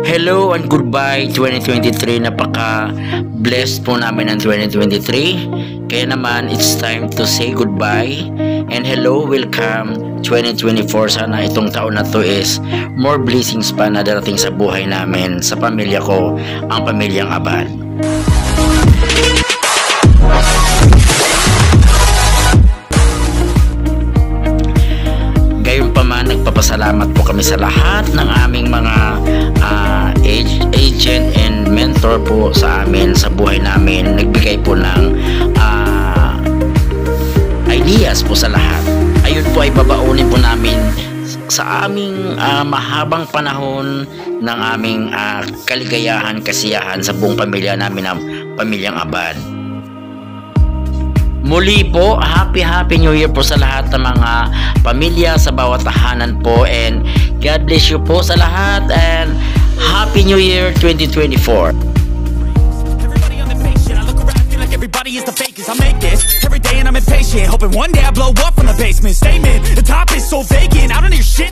Hello and goodbye 2023. Napaka-blessed po namin ng 2023. Kaya naman, it's time to say goodbye. And hello, welcome 2024. Sana itong taon na to is more blessings pa na darating sa buhay namin, sa pamilya ko, ang pamilyang Abad. Gayunpaman, nagpapasalamat po kami sa lahat ng aming mga agent and mentor po sa amin, sa buhay namin. Nagbigay po ng ideas po sa lahat. Ayun po ay babaunin po namin sa aming mahabang panahon ng aming kaligayahan, kasiyahan sa buong pamilya namin, ng pamilyang Abad. Muli po, happy New Year po sa lahat ng mga pamilya sa bawat tahanan po, and God bless you po sa lahat, and Happy New Year 2024. Everybody is the fakest, I make this every day and I'm impatient, hoping one day I blow up from the basement. Statement, the top is so vacant, I don't hear shit.